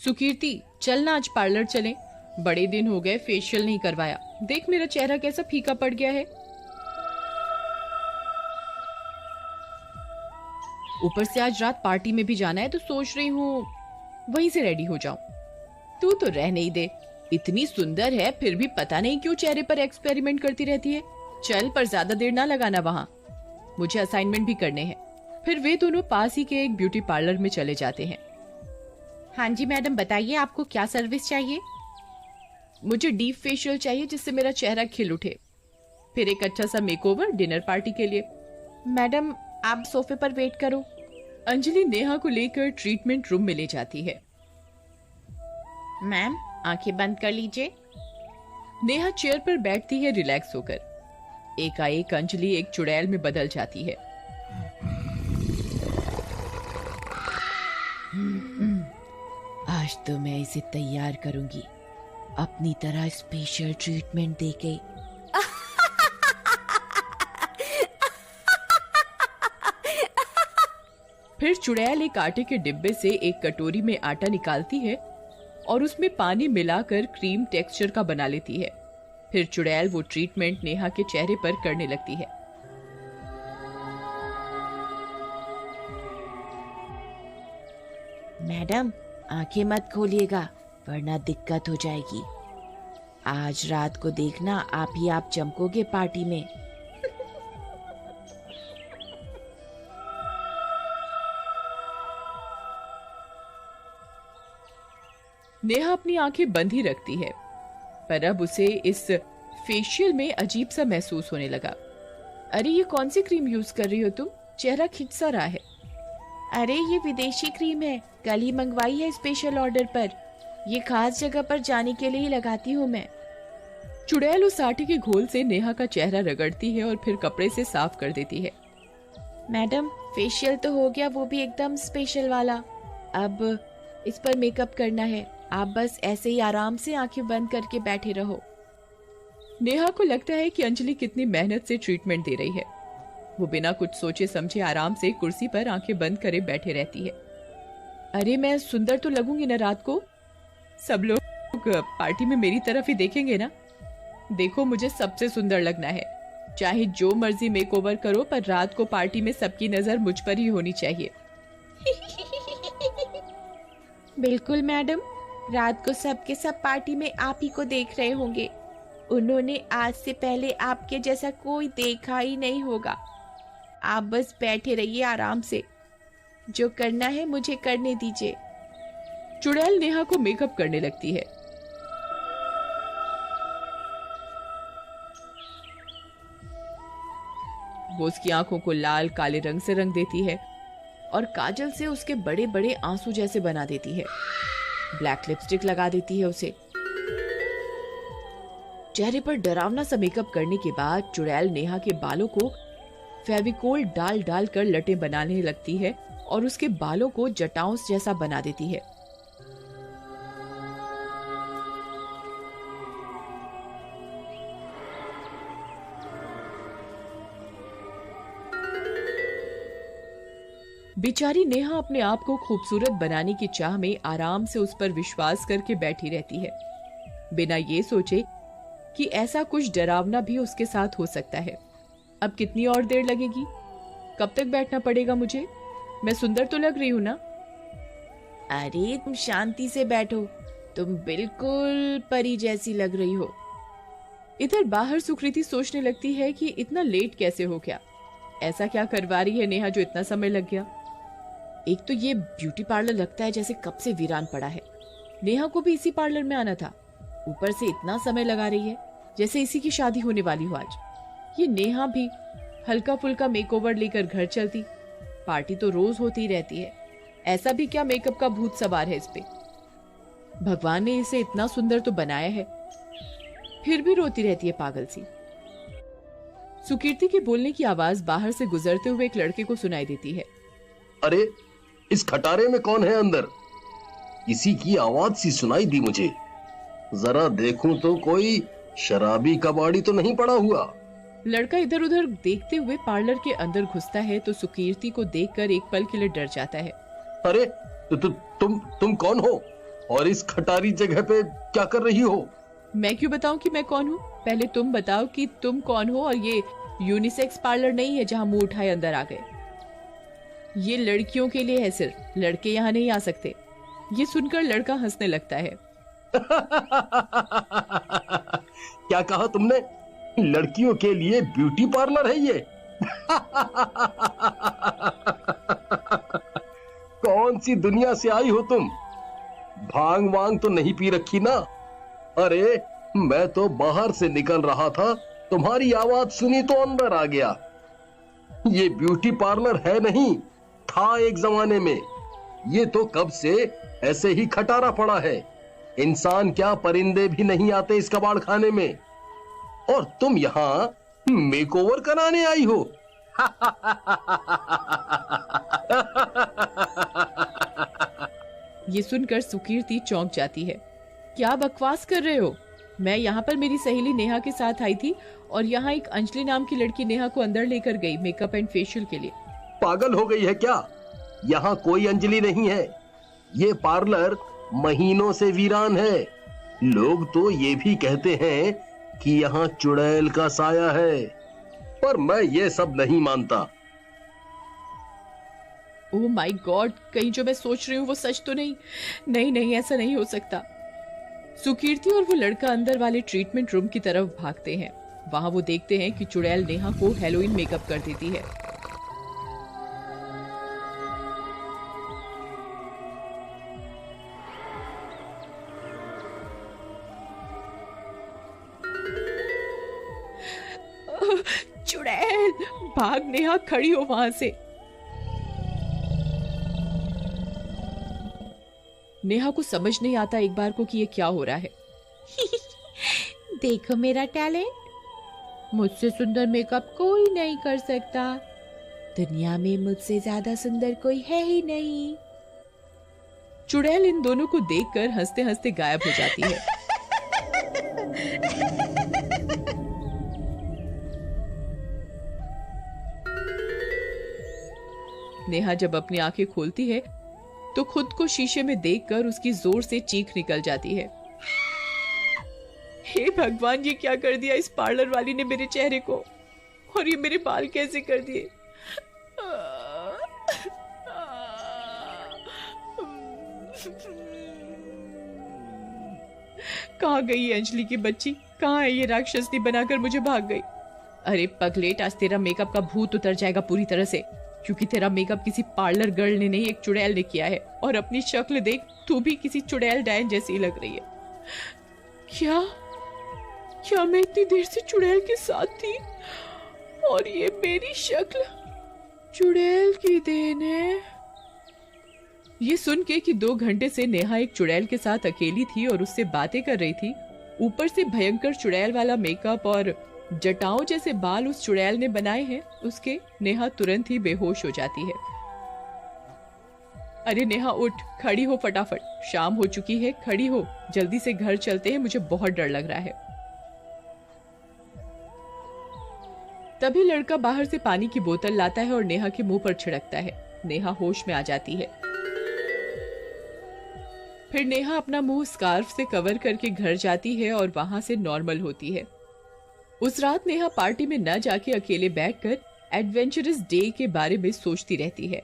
सुकीर्ति, चलना आज पार्लर चलें। बड़े दिन हो गए फेशियल नहीं करवाया। देख मेरा चेहरा कैसा फीका पड़ गया है। ऊपर से आज रात पार्टी में भी जाना है तो सोच रही हूँ वहीं से रेडी हो जाऊं। तू तो रहने ही दे, इतनी सुंदर है फिर भी पता नहीं क्यों चेहरे पर एक्सपेरिमेंट करती रहती है। चल, पर ज्यादा देर ना लगाना वहां, मुझे असाइनमेंट भी करने हैं। फिर वे दोनों पास ही के एक ब्यूटी पार्लर में चले जाते हैं। हाँ जी मैडम, बताइए आपको क्या सर्विस चाहिए? मुझे डीप फेशियल चाहिए जिससे मेरा चेहरा खिल उठे, फिर एक अच्छा सा मेकओवर डिनर पार्टी के लिए। मैडम आप सोफे पर वेट करो। अंजलि नेहा को लेकर ट्रीटमेंट रूम में ले जाती है। मैम आंखें बंद कर लीजिए। नेहा चेयर पर बैठती है रिलैक्स होकर। एकाएक अंजलि एक चुड़ैल में बदल जाती है। आज तो मैं इसे तैयार करूंगी, अपनी तरह स्पेशल ट्रीटमेंट देके। फिर चुड़ैल एक आटे के डिब्बे से एक कटोरी में आटा निकालती है और उसमें पानी मिलाकर क्रीम टेक्सचर का बना लेती है। फिर चुड़ैल वो ट्रीटमेंट नेहा के चेहरे पर करने लगती है। मैडम आंखें मत खोलिएगा वरना दिक्कत हो जाएगी। आज रात को देखना आप ही आप चमकोगे पार्टी में। नेहा अपनी आंखें बंद ही रखती है, पर अब उसे इस फेशियल में अजीब सा महसूस होने लगा। अरे ये कौन सी क्रीम यूज कर रही हो तुम? चेहरा खिंच सा रहा है। अरे ये विदेशी क्रीम है, कल ही मंगवाई है स्पेशल ऑर्डर पर। ये खास जगह पर जाने के लिए ही लगाती हूँ मैं। चुड़ैल उस आटे के घोल से नेहा का चेहरा रगड़ती है और फिर कपड़े से साफ कर देती है। मैडम फेशियल तो हो गया, वो भी एकदम स्पेशल वाला। अब इस पर मेकअप करना है, आप बस ऐसे ही आराम से आंखें बंद करके बैठे रहो। नेहा को लगता है कि अंजलि कितनी मेहनत से ट्रीटमेंट दे रही है। वो बिना कुछ सोचे समझे आराम से कुर्सी पर आंखें बंद करे बैठे रहती है। अरे मैं सुंदर तो लगूंगी ना रात को? सब लोग पार्टी में मेरी तरफ ही देखेंगे ना। देखो मुझे सबसे सुंदर लगना है, चाहे जो मर्जी मेकओवर करो, पर रात को पार्टी में सबकी नजर मुझ पर ही होनी चाहिए। बिल्कुल मैडम, रात को सबके सब पार्टी में आप ही को देख रहे होंगे। उन्होंने आज से पहले आपके जैसा कोई देखा ही नहीं होगा। आप बस बैठे रहिए आराम से, जो करना है मुझे करने दीजिए। चुड़ैल नेहा को मेकअप करने लगती है। वो उसकी आंखों को लाल काले रंग से रंग देती है और काजल से उसके बड़े बड़े आंसू जैसे बना देती है। ब्लैक लिपस्टिक लगा देती है उसे। चेहरे पर डरावना सा मेकअप करने के बाद चुड़ैल नेहा के बालों को फेविकोल डाल डाल कर लटें बनाने लगती है और उसके बालों को जटाओं जैसा बना देती है। बेचारी नेहा अपने आप को खूबसूरत बनाने की चाह में आराम से उस पर विश्वास करके बैठी रहती है, बिना ये सोचे कि ऐसा कुछ डरावना भी उसके साथ हो सकता है। अब कितनी और देर लगेगी? कब तक बैठना पड़ेगा मुझे? मैं सुंदर तो लग रही हूं ना? अरे तुम शांति से बैठो, तुम बिल्कुल परी जैसी लग रही हो। इधर बाहर सुकृति सोचने लगती है कि इतना लेट कैसे हो गया, ऐसा क्या करवा रही है नेहा जो इतना समय लग गया। एक तो ये ब्यूटी पार्लर लगता है जैसे कब से वीरान पड़ा है। नेहा को भी इसी पार्लर में आना था, ऊपर से इतना समय लगा रही है जैसे इसी की शादी होने वाली हो आज। ये नेहा भी हल्का फुल्का मेकओवर लेकर घर चलती, पार्टी तो रोज होती ही रहती है, ऐसा भी क्या मेकअप का भूत सवार है इस पे। भगवान ने इसे इतना सुंदर तो बनाया है, फिर भी रोती रहती है पागल सी। सुकीर्ति के बोलने की आवाज बाहर से गुजरते हुए एक लड़के को सुनाई देती है। अरे इस खटारे में कौन है अंदर? किसी की आवाज सी सुनाई दी मुझे, जरा देखूं तो कोई शराबी कबाड़ी तो नहीं पड़ा हुआ। लड़का इधर उधर देखते हुए पार्लर के अंदर घुसता है तो सुकीर्ति को देखकर एक पल के लिए डर जाता है। अरे तुम कौन हो? और इस खटारी जगह पे क्या कर रही हो? मैं क्यों बताऊं कि मैं कौन हूँ? पहले तुम बताओ कि तुम कौन हो, और ये यूनिसेक्स पार्लर नहीं है जहां मुंह उठाए अंदर आ गए। ये लड़कियों के लिए है, सिर्फ लड़के यहाँ नहीं आ सकते। ये सुनकर लड़का हंसने लगता है। क्या कहा तुमने? लड़कियों के लिए ब्यूटी पार्लर है ये? कौन सी दुनिया से आई हो तुम? भांग वांग तो नहीं पी रखी ना? अरे मैं तो बाहर से निकल रहा था, तुम्हारी आवाज सुनी तो अंदर आ गया। ये ब्यूटी पार्लर है नहीं, था एक जमाने में। ये तो कब से ऐसे ही खटारा पड़ा है। इंसान क्या, परिंदे भी नहीं आते इस कबाड़ खाने में। और तुम यहां मेकओवर कराने आई हो? ये सुनकर सुकीर्ति चौंक जाती है। क्या बकवास कर रहे हो? मैं यहाँ पर मेरी सहेली नेहा के साथ आई थी, और यहाँ एक अंजलि नाम की लड़की नेहा को अंदर लेकर गई मेकअप एंड फेशियल के लिए। पागल हो गई है क्या? यहाँ कोई अंजलि नहीं है। ये पार्लर महीनों से वीरान है। लोग तो ये भी कहते हैं कि यहाँ चुड़ैल का साया है, पर मैं ये सब नहीं मानता। ओह माय गॉड, कहीं जो मैं सोच रही हूँ वो सच तो नहीं? नहीं नहीं, ऐसा नहीं हो सकता। सुकीर्ति और वो लड़का अंदर वाले ट्रीटमेंट रूम की तरफ भागते हैं। वहां वो देखते हैं कि चुड़ैल नेहा को हेलोइन मेकअप कर देती है। चुड़ैल, भाग नेहा, खड़ी हो वहां से। नेहा को समझ नहीं आता एक बार को कि ये क्या हो रहा है। देखो मेरा टैलेंट, मुझसे सुंदर मेकअप कोई नहीं कर सकता। दुनिया में मुझसे ज्यादा सुंदर कोई है ही नहीं। चुड़ैल इन दोनों को देखकर हंसते हंसते गायब हो जाती है। नेहा जब अपनी आंखें खोलती है तो खुद को शीशे में देखकर उसकी जोर से चीख निकल जाती है। हे भगवान, ये क्या कर दिया इस पार्लर वाली ने मेरे चेहरे को, और ये मेरे बाल कैसे कर दिए। कहाँ गई ये अंजलि की बच्ची? कहाँ है ये राक्षसनी बनाकर मुझे भाग गई? अरे पगलेट, आज तेरा मेकअप का भूत उतर जाएगा पूरी तरह से, क्योंकि तेरा मेकअप किसी पार्लर गर्ल ने नहीं, एक चुड़ैल ने किया है। और अपनी शक्ल देख, तू भी किसी चुड़ैल डायन जैसी लग रही है। क्या मैं इतनी देर से चुड़ैल के साथ थी, और ये मेरी शक्ल चुड़ैल की देन है? ये सुन के कि 2 घंटे से नेहा एक चुड़ैल के साथ अकेली थी और उससे बातें कर रही थी, ऊपर से भयंकर चुड़ैल वाला मेकअप और जटाओं जैसे बाल उस चुड़ैल ने बनाए हैं, उसके नेहा तुरंत ही बेहोश हो जाती है। अरे नेहा उठ, खड़ी हो फटाफट, शाम हो चुकी है, खड़ी हो, जल्दी से घर चलते हैं, मुझे बहुत डर लग रहा है। तभी लड़का बाहर से पानी की बोतल लाता है और नेहा के मुंह पर छिड़कता है। नेहा होश में आ जाती है। फिर नेहा अपना मुंह स्कार्फ से कवर करके घर जाती है और वहां से नॉर्मल होती है। उस रात नेहा पार्टी में न जाके अकेले बैठकर एडवेंचरस डे के बारे में सोचती रहती है।